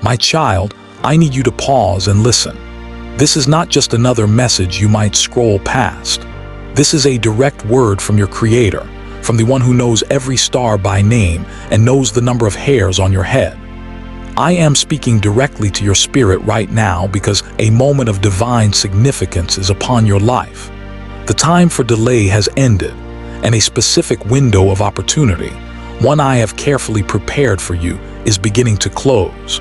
My child, I need you to pause and listen. This is not just another message you might scroll past. This is a direct word from your Creator, from the one who knows every star by name and knows the number of hairs on your head. I am speaking directly to your spirit right now because a moment of divine significance is upon your life. The time for delay has ended, and a specific window of opportunity, one I have carefully prepared for you, is beginning to close.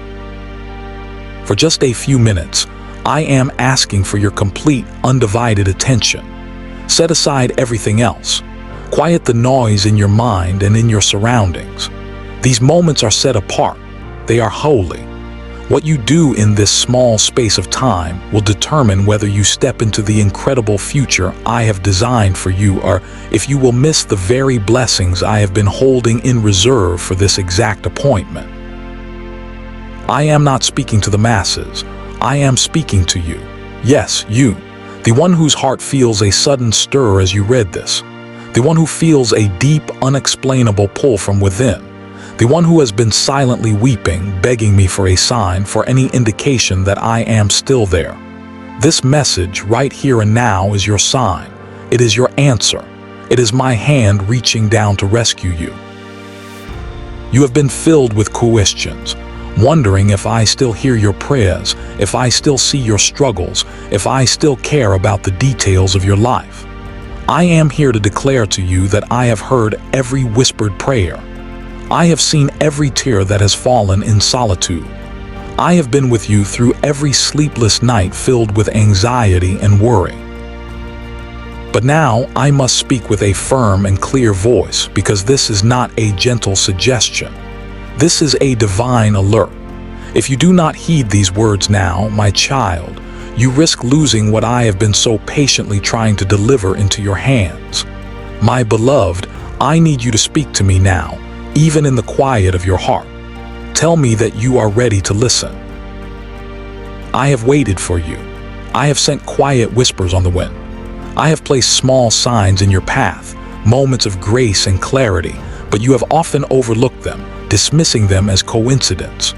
For just a few minutes, I am asking for your complete, undivided attention. Set aside everything else. Quiet the noise in your mind and in your surroundings. These moments are set apart. They are holy. What you do in this small space of time will determine whether you step into the incredible future I have designed for you, or if you will miss the very blessings I have been holding in reserve for this exact appointment. I am not speaking to the masses. I am speaking to you. Yes, you. The one whose heart feels a sudden stir as you read this. The one who feels a deep, unexplainable pull from within. The one who has been silently weeping, begging me for a sign, for any indication that I am still there. This message right here and now is your sign. It is your answer. It is my hand reaching down to rescue you. You have been filled with questions, wondering if I still hear your prayers, if I still see your struggles, if I still care about the details of your life. I am here to declare to you that I have heard every whispered prayer. I have seen every tear that has fallen in solitude. I have been with you through every sleepless night filled with anxiety and worry. But now I must speak with a firm and clear voice, because this is not a gentle suggestion. This is a divine alert. If you do not heed these words now, my child, you risk losing what I have been so patiently trying to deliver into your hands. My beloved, I need you to speak to me now, even in the quiet of your heart. Tell me that you are ready to listen. I have waited for you. I have sent quiet whispers on the wind. I have placed small signs in your path, moments of grace and clarity, but you have often overlooked them, dismissing them as coincidence.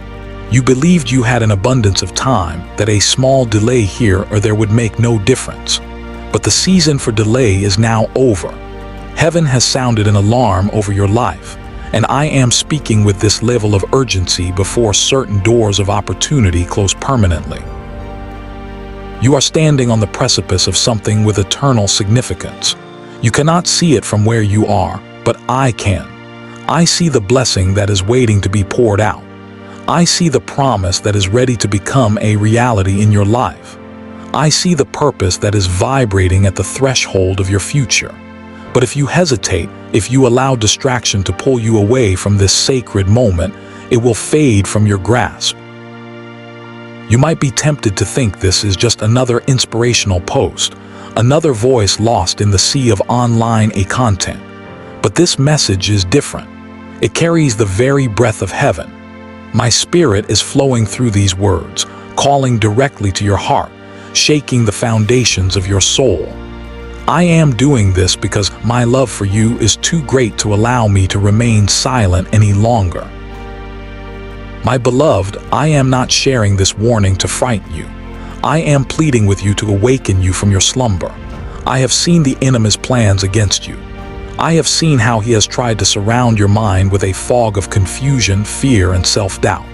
You believed you had an abundance of time, that a small delay here or there would make no difference. But the season for delay is now over. Heaven has sounded an alarm over your life, and I am speaking with this level of urgency before certain doors of opportunity close permanently. You are standing on the precipice of something with eternal significance. You cannot see it from where you are, but I can. I see the blessing that is waiting to be poured out. I see the promise that is ready to become a reality in your life. I see the purpose that is vibrating at the threshold of your future. But if you hesitate, if you allow distraction to pull you away from this sacred moment, it will fade from your grasp. You might be tempted to think this is just another inspirational post, another voice lost in the sea of online content. But this message is different. It carries the very breath of heaven. My spirit is flowing through these words, calling directly to your heart, shaking the foundations of your soul. I am doing this because my love for you is too great to allow me to remain silent any longer. My beloved, I am not sharing this warning to frighten you. I am pleading with you to awaken you from your slumber. I have seen the enemy's plans against you. I have seen how he has tried to surround your mind with a fog of confusion, fear, and self-doubt.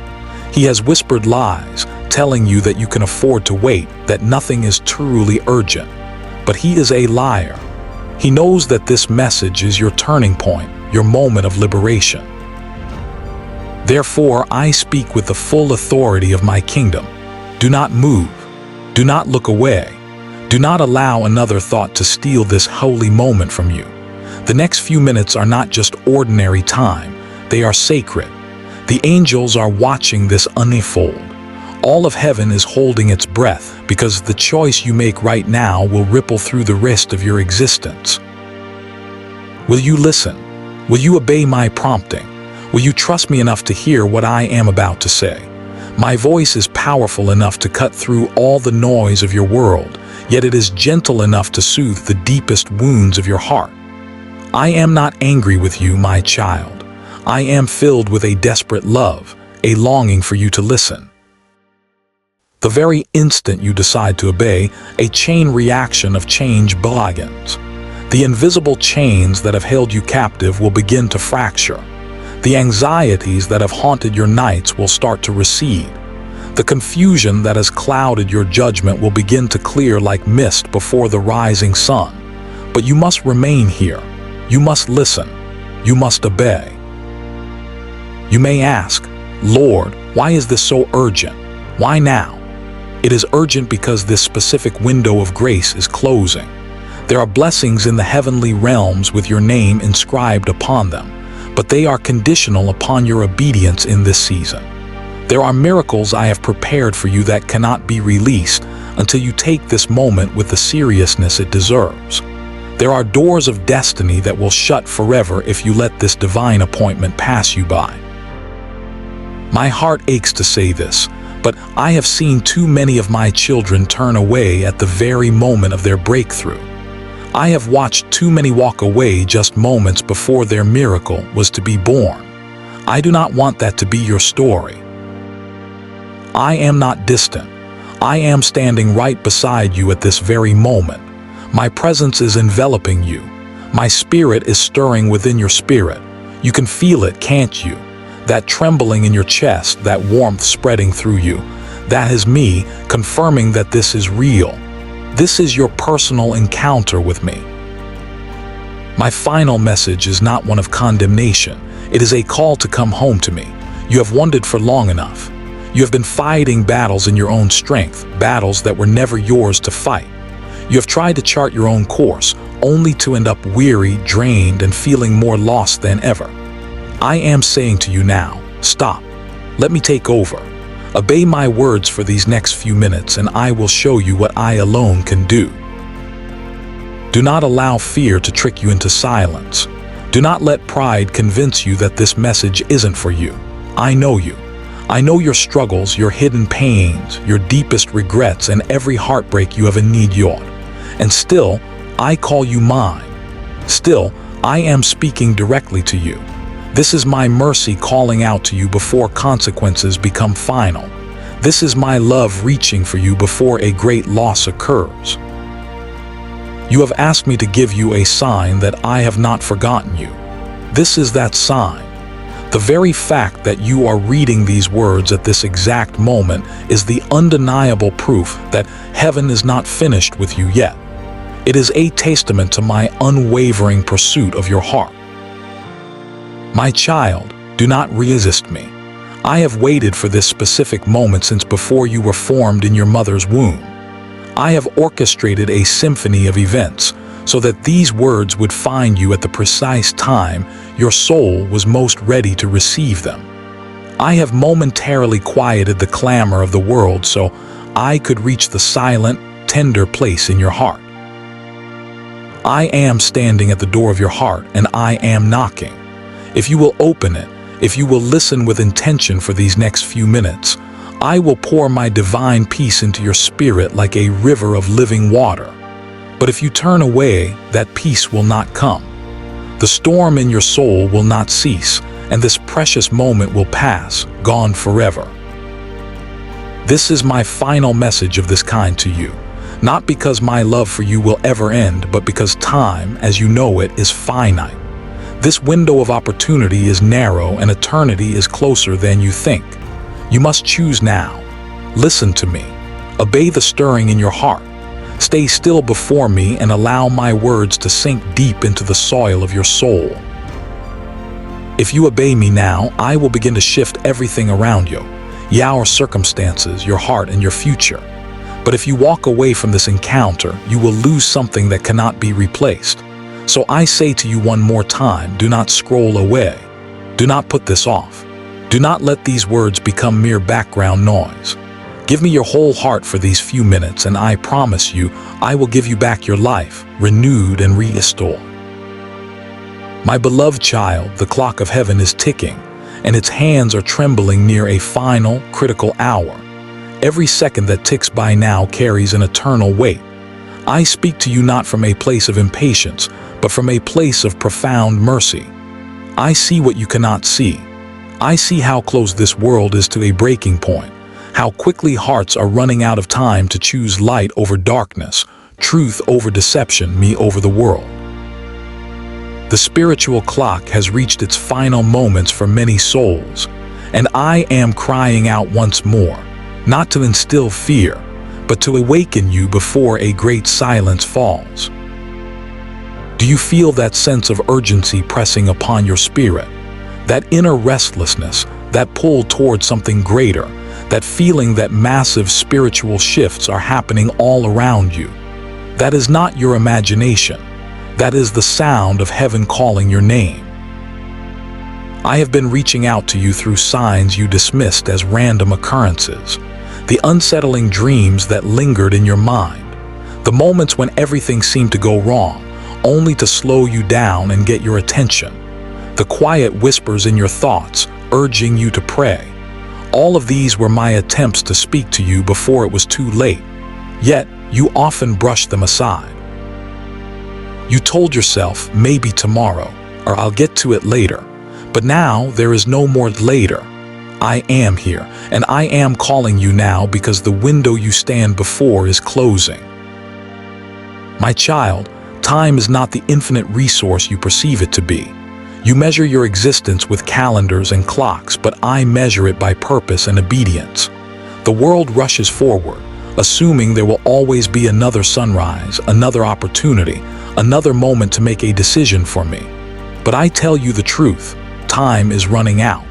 He has whispered lies, telling you that you can afford to wait, that nothing is truly urgent. But he is a liar. He knows that this message is your turning point, your moment of liberation. Therefore, I speak with the full authority of my kingdom. Do not move. Do not look away. Do not allow another thought to steal this holy moment from you. The next few minutes are not just ordinary time. They are sacred. The angels are watching this unfold. All of heaven is holding its breath, because the choice you make right now will ripple through the rest of your existence. Will you listen? Will you obey my prompting? Will you trust me enough to hear what I am about to say? My voice is powerful enough to cut through all the noise of your world, yet it is gentle enough to soothe the deepest wounds of your heart. I am not angry with you, my child. I am filled with a desperate love, a longing for you to listen. The very instant you decide to obey, a chain reaction of change begins. The invisible chains that have held you captive will begin to fracture. The anxieties that have haunted your nights will start to recede. The confusion that has clouded your judgment will begin to clear like mist before the rising sun. But you must remain here. You must listen. You must obey. You may ask, Lord, why is this so urgent? Why now? It is urgent because this specific window of grace is closing. There are blessings in the heavenly realms with your name inscribed upon them, but they are conditional upon your obedience in this season. There are miracles I have prepared for you that cannot be released until you take this moment with the seriousness it deserves. There are doors of destiny that will shut forever if you let this divine appointment pass you by. My heart aches to say this, but I have seen too many of my children turn away at the very moment of their breakthrough. I have watched too many walk away just moments before their miracle was to be born. I do not want that to be your story. I am not distant. I am standing right beside you at this very moment. My presence is enveloping you. My spirit is stirring within your spirit. You can feel it, can't you? That trembling in your chest, that warmth spreading through you, that is me confirming that this is real. This is your personal encounter with me. My final message is not one of condemnation. It is a call to come home to me. You have wandered for long enough. You have been fighting battles in your own strength, battles that were never yours to fight. You have tried to chart your own course, only to end up weary, drained, and feeling more lost than ever. I am saying to you now, stop. Let me take over. Obey my words for these next few minutes, and I will show you what I alone can do. Do not allow fear to trick you into silence. Do not let pride convince you that this message isn't for you. I know you. I know your struggles, your hidden pains, your deepest regrets, and every heartbreak you have endured. And still, I call you mine. Still, I am speaking directly to you. This is my mercy calling out to you before consequences become final. This is my love reaching for you before a great loss occurs. You have asked me to give you a sign that I have not forgotten you. This is that sign. The very fact that you are reading these words at this exact moment is the undeniable proof that heaven is not finished with you yet. It is a testament to my unwavering pursuit of your heart. My child, do not resist me. I have waited for this specific moment since before you were formed in your mother's womb. I have orchestrated a symphony of events so that these words would find you at the precise time your soul was most ready to receive them. I have momentarily quieted the clamor of the world so I could reach the silent, tender place in your heart. I am standing at the door of your heart, and I am knocking. If you will open it, if you will listen with intention for these next few minutes, I will pour my divine peace into your spirit like a river of living water. But if you turn away, that peace will not come. The storm in your soul will not cease, and this precious moment will pass, gone forever. This is my final message of this kind to you, not because my love for you will ever end, but because time, as you know it, is finite. This window of opportunity is narrow and eternity is closer than you think. You must choose now. Listen to me. Obey the stirring in your heart. Stay still before me and allow my words to sink deep into the soil of your soul. If you obey me now, I will begin to shift everything around you, your circumstances, your heart, and your future. But if you walk away from this encounter, you will lose something that cannot be replaced. So I say to you one more time, do not scroll away. Do not put this off. Do not let these words become mere background noise. Give me your whole heart for these few minutes, and I promise you, I will give you back your life, renewed and restored. My beloved child, the clock of heaven is ticking, and its hands are trembling near a final, critical hour. Every second that ticks by now carries an eternal weight. I speak to you not from a place of impatience, but from a place of profound mercy. I see what you cannot see. I see how close this world is to a breaking point, how quickly hearts are running out of time to choose light over darkness, truth over deception, me over the world. The spiritual clock has reached its final moments for many souls, and I am crying out once more, not to instill fear, but to awaken you before a great silence falls. Do you feel that sense of urgency pressing upon your spirit? That inner restlessness, that pull toward something greater, that feeling that massive spiritual shifts are happening all around you? That is not your imagination. That is the sound of heaven calling your name. I have been reaching out to you through signs you dismissed as random occurrences, the unsettling dreams that lingered in your mind, the moments when everything seemed to go wrong, only to slow you down and get your attention, the quiet whispers in your thoughts urging you to pray. All of these were my attempts to speak to you before it was too late, yet you often brushed them aside. You told yourself, maybe tomorrow, or I'll get to it later. But now there is no more later. I am here, and I am calling you now because the window you stand before is closing. My child, time is not the infinite resource you perceive it to be. You measure your existence with calendars and clocks, but I measure it by purpose and obedience. The world rushes forward, assuming there will always be another sunrise, another opportunity, another moment to make a decision for me. But I tell you the truth, time is running out.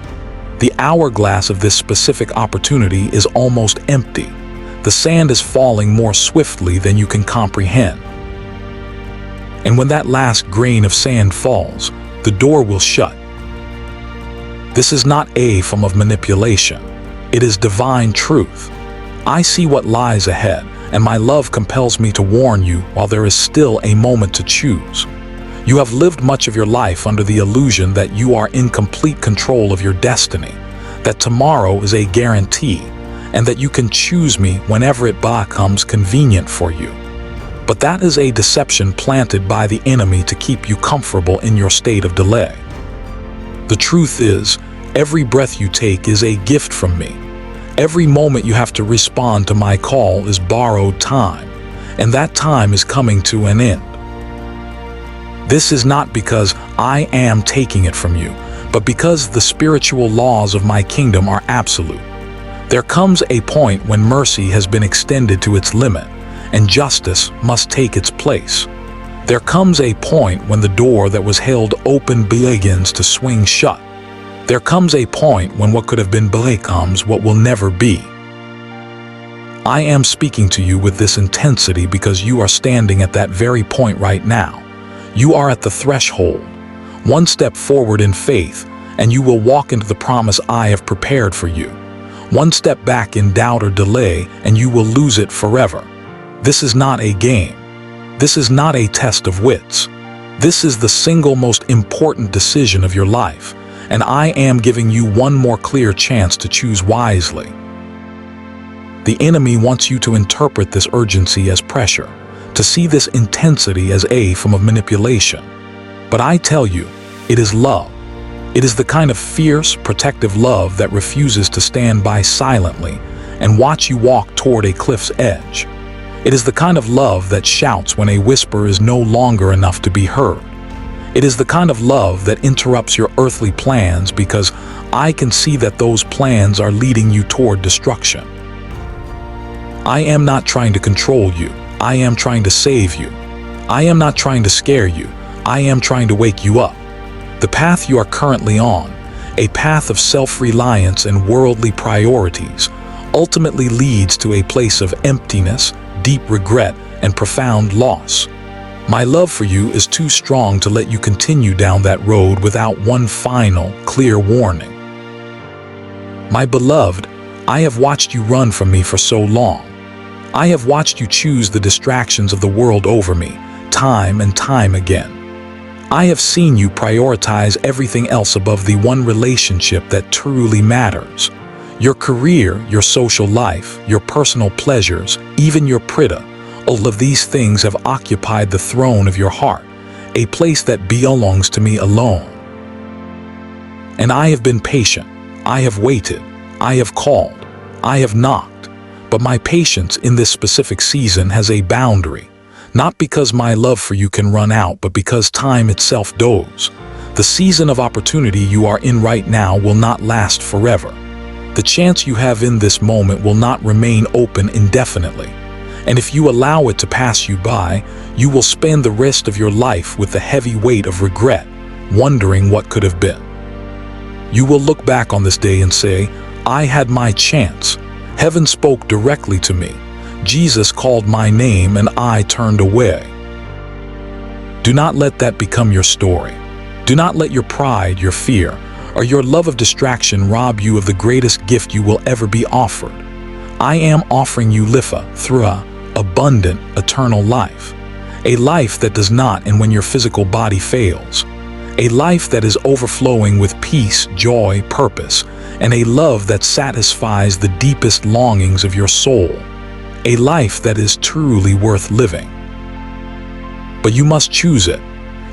The hourglass of this specific opportunity is almost empty. The sand is falling more swiftly than you can comprehend. And when that last grain of sand falls, the door will shut. This is not a form of manipulation. It is divine truth. I see what lies ahead, and my love compels me to warn you while there is still a moment to choose. You have lived much of your life under the illusion that you are in complete control of your destiny, that tomorrow is a guarantee, and that you can choose me whenever it becomes convenient for you. But that is a deception planted by the enemy to keep you comfortable in your state of delay. The truth is, every breath you take is a gift from me. Every moment you have to respond to my call is borrowed time, and that time is coming to an end. This is not because I am taking it from you, but because the spiritual laws of my kingdom are absolute. There comes a point when mercy has been extended to its limit, and justice must take its place. There comes a point when the door that was held open begins to swing shut. There comes a point when what could have been becomes what will never be. I am speaking to you with this intensity because you are standing at that very point right now. You are at the threshold. One step forward in faith, and you will walk into the promise I have prepared for you. One step back in doubt or delay, and you will lose it forever. This is not a game. This is not a test of wits. This is the single most important decision of your life, and I am giving you one more clear chance to choose wisely. The enemy wants you to interpret this urgency as pressure, to see this intensity as a form of manipulation. But I tell you, it is love. It is the kind of fierce, protective love that refuses to stand by silently and watch you walk toward a cliff's edge. It is the kind of love that shouts when a whisper is no longer enough to be heard. It is the kind of love that interrupts your earthly plans because I can see that those plans are leading you toward destruction. I am not trying to control you. I am trying to save you. I am not trying to scare you. I am trying to wake you up. The path you are currently on, a path of self-reliance and worldly priorities, ultimately leads to a place of emptiness, deep regret, and profound loss. My love for you is too strong to let you continue down that road without one final, clear warning. My beloved, I have watched you run from me for so long. I have watched you choose the distractions of the world over me, time and time again. I have seen you prioritize everything else above the one relationship that truly matters. Your career, your social life, your personal pleasures, even your pride, all of these things have occupied the throne of your heart, a place that belongs to me alone. And I have been patient. I have waited. I have called. I have knocked, but my patience in this specific season has a boundary. Not because my love for you can run out, but because time itself does. The season of opportunity you are in right now will not last forever. The chance you have in this moment will not remain open indefinitely. And if you allow it to pass you by, you will spend the rest of your life with the heavy weight of regret, wondering what could have been. You will look back on this day and say, I had my chance. Heaven spoke directly to me. Jesus called my name and I turned away. Do not let that become your story. Do not let your pride, your fear, or your love of distraction rob you of the greatest gift you will ever be offered. I am offering you lifa, through abundant, eternal life. A life that does not end when your physical body fails. A life that is overflowing with peace, joy, purpose, and a love that satisfies the deepest longings of your soul. A life that is truly worth living. But you must choose it.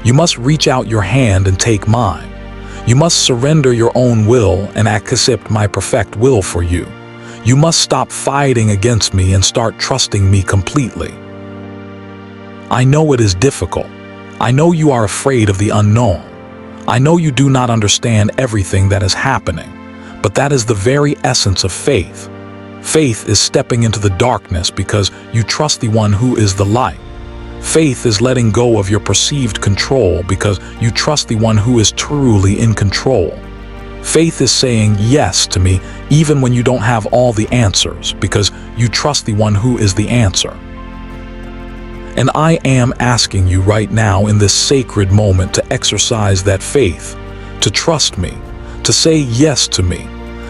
You must reach out your hand and take mine. You must surrender your own will and accept my perfect will for you. You must stop fighting against me and start trusting me completely. I know it is difficult. I know you are afraid of the unknown. I know you do not understand everything that is happening, but that is the very essence of faith. Faith is stepping into the darkness because you trust the one who is the light. Faith is letting go of your perceived control because you trust the one who is truly in control. Faith is saying yes to me even when you don't have all the answers because you trust the one who is the answer. And I am asking you right now in this sacred moment to exercise that faith, to trust me, to say yes to me.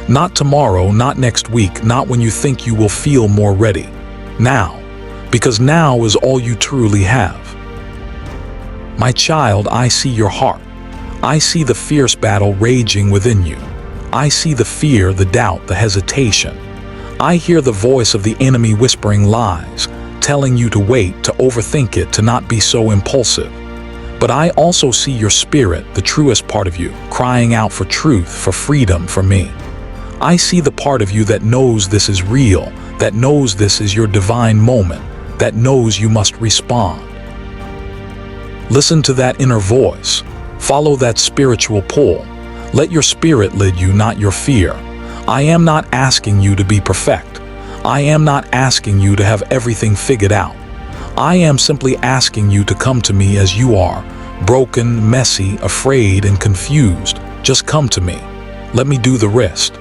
Not tomorrow, not next week, not when you think you will feel more ready. Now. Because now is all you truly have. My child, I see your heart. I see the fierce battle raging within you. I see the fear, the doubt, the hesitation. I hear the voice of the enemy whispering lies, telling you to wait, to overthink it, to not be so impulsive. But I also see your spirit, the truest part of you, crying out for truth, for freedom, for me. I see the part of you that knows this is real, that knows this is your divine moment, that knows you must respond. Listen to that inner voice. Follow that spiritual pull. Let your spirit lead you, not your fear. I am not asking you to be perfect. I am not asking you to have everything figured out. I am simply asking you to come to me as you are, broken, messy, afraid, and confused. Just come to me. Let me do the rest.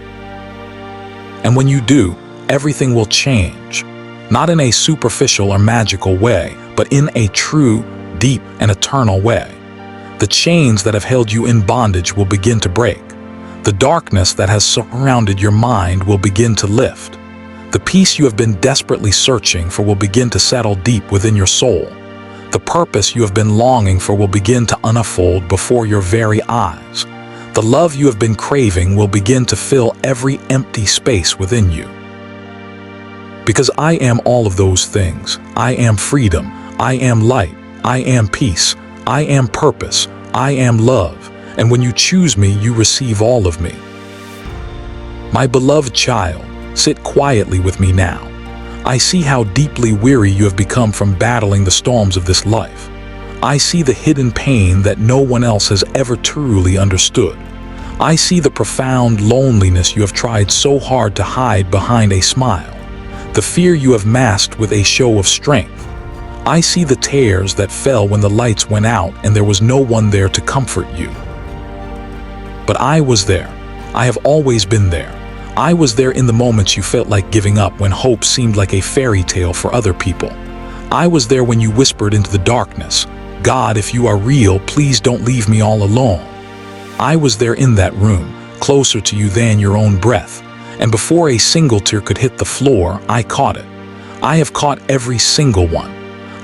And when you do, everything will change. Not in a superficial or magical way, but in a true, deep, and eternal way. The chains that have held you in bondage will begin to break. The darkness that has surrounded your mind will begin to lift. The peace you have been desperately searching for will begin to settle deep within your soul. The purpose you have been longing for will begin to unfold before your very eyes. The love you have been craving will begin to fill every empty space within you. Because I am all of those things. I am freedom. I am light. I am peace. I am purpose. I am love. And when you choose me, you receive all of me. My beloved child, sit quietly with me now. I see how deeply weary you have become from battling the storms of this life. I see the hidden pain that no one else has ever truly understood. I see the profound loneliness you have tried so hard to hide behind a smile. The fear you have masked with a show of strength. I see the tears that fell when the lights went out and there was no one there to comfort you. But I was there. I have always been there. I was there in the moments you felt like giving up, when hope seemed like a fairy tale for other people. I was there when you whispered into the darkness, God, if you are real, please don't leave me all alone. I was there in that room, closer to you than your own breath. And before a single tear could hit the floor, I caught it. I have caught every single one.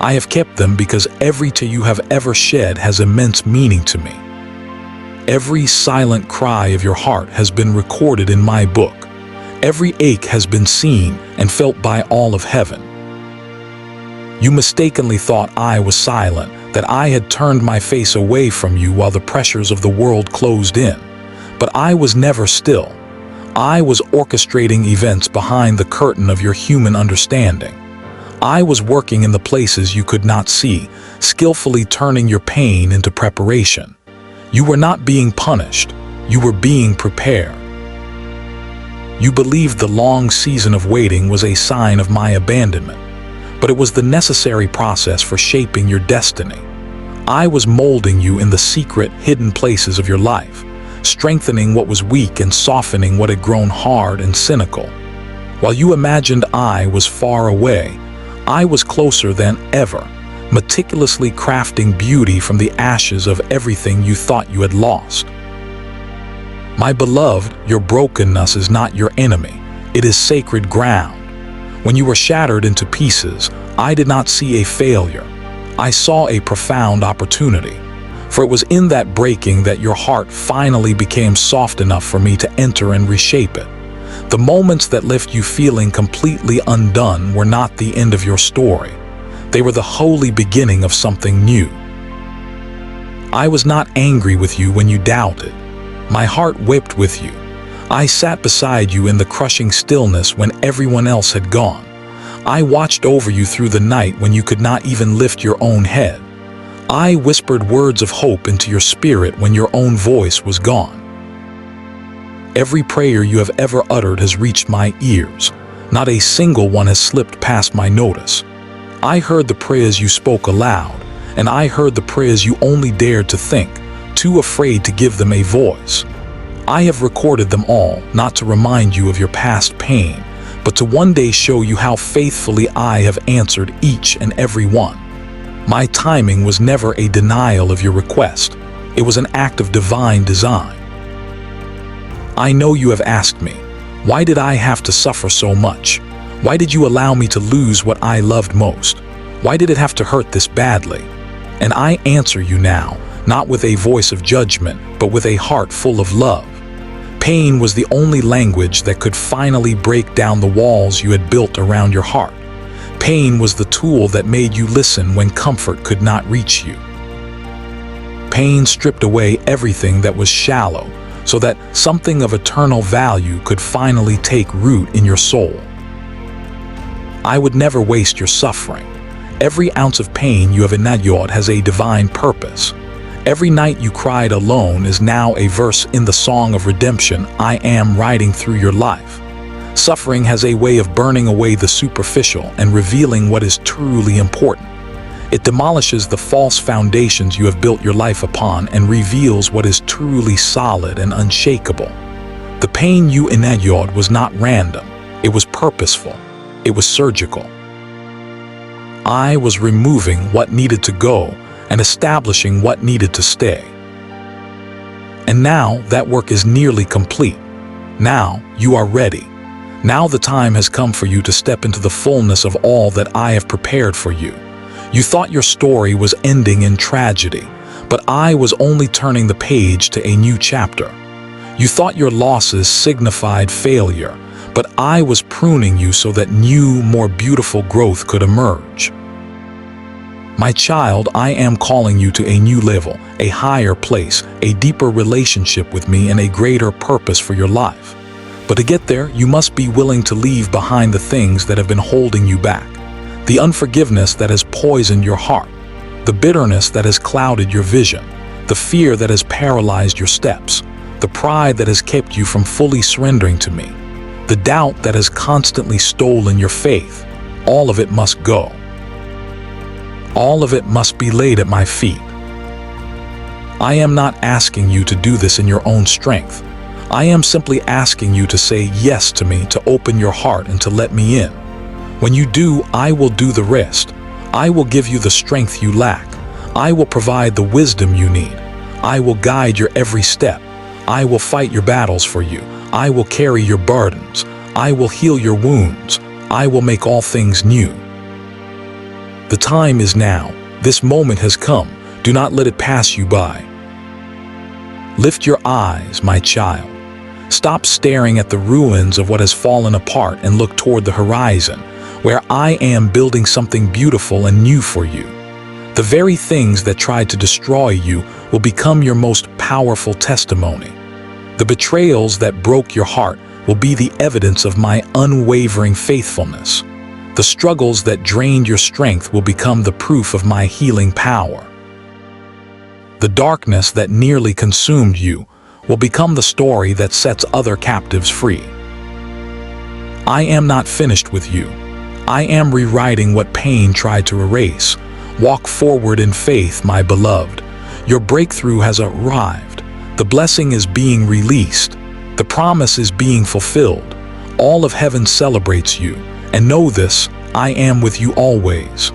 I have kept them because every tear you have ever shed has immense meaning to me. Every silent cry of your heart has been recorded in my book. Every ache has been seen and felt by all of heaven. You mistakenly thought I was silent, that I had turned my face away from you while the pressures of the world closed in. But I was never still. I was orchestrating events behind the curtain of your human understanding. I was working in the places you could not see, skillfully turning your pain into preparation. You were not being punished, you were being prepared. You believed the long season of waiting was a sign of my abandonment, but it was the necessary process for shaping your destiny. I was molding you in the secret, hidden places of your life, strengthening what was weak and softening what had grown hard and cynical. While you imagined I was far away, I was closer than ever, meticulously crafting beauty from the ashes of everything you thought you had lost. My beloved, your brokenness is not your enemy. It is sacred ground. When you were shattered into pieces, I did not see a failure. I saw a profound opportunity. For it was in that breaking that your heart finally became soft enough for me to enter and reshape it. The moments that left you feeling completely undone were not the end of your story. They were the holy beginning of something new. I was not angry with you when you doubted. My heart wept with you. I sat beside you in the crushing stillness when everyone else had gone. I watched over you through the night when you could not even lift your own head. I whispered words of hope into your spirit when your own voice was gone. Every prayer you have ever uttered has reached my ears. Not a single one has slipped past my notice. I heard the prayers you spoke aloud, and I heard the prayers you only dared to think, too afraid to give them a voice. I have recorded them all, not to remind you of your past pain, but to one day show you how faithfully I have answered each and every one. My timing was never a denial of your request. It was an act of divine design. I know you have asked me, why did I have to suffer so much? Why did you allow me to lose what I loved most? Why did it have to hurt this badly? And I answer you now, not with a voice of judgment, but with a heart full of love. Pain was the only language that could finally break down the walls you had built around your heart. Pain was the tool that made you listen when comfort could not reach you. Pain stripped away everything that was shallow, so that something of eternal value could finally take root in your soul. I would never waste your suffering. Every ounce of pain you have endured has a divine purpose. Every night you cried alone is now a verse in the song of redemption I am writing through your life. Suffering has a way of burning away the superficial and revealing what is truly important. It demolishes the false foundations you have built your life upon and reveals what is truly solid and unshakable. The pain you endured was not random. It was purposeful. It was surgical. I was removing what needed to go and establishing what needed to stay. And now that work is nearly complete. Now you are ready. Now the time has come for you to step into the fullness of all that I have prepared for you. You thought your story was ending in tragedy, but I was only turning the page to a new chapter. You thought your losses signified failure, but I was pruning you so that new, more beautiful growth could emerge. My child, I am calling you to a new level, a higher place, a deeper relationship with me, and a greater purpose for your life. But to get there, you must be willing to leave behind the things that have been holding you back. The unforgiveness that has poisoned your heart, the bitterness that has clouded your vision, the fear that has paralyzed your steps, the pride that has kept you from fully surrendering to me, the doubt that has constantly stolen your faith. All of it must go. All of it must be laid at my feet. I am not asking you to do this in your own strength. I am simply asking you to say yes to me, to open your heart and to let me in. When you do, I will do the rest. I will give you the strength you lack. I will provide the wisdom you need. I will guide your every step. I will fight your battles for you. I will carry your burdens. I will heal your wounds. I will make all things new. The time is now. This moment has come. Do not let it pass you by. Lift your eyes, my child. Stop staring at the ruins of what has fallen apart and look toward the horizon, where I am building something beautiful and new for you. The very things that tried to destroy you will become your most powerful testimony. The betrayals that broke your heart will be the evidence of my unwavering faithfulness. The struggles that drained your strength will become the proof of my healing power. The darkness that nearly consumed you will become the story that sets other captives free. I am not finished with you. I am rewriting what pain tried to erase. Walk forward in faith, my beloved. Your breakthrough has arrived. The blessing is being released. The promise is being fulfilled. All of heaven celebrates you. And know this, I am with you always.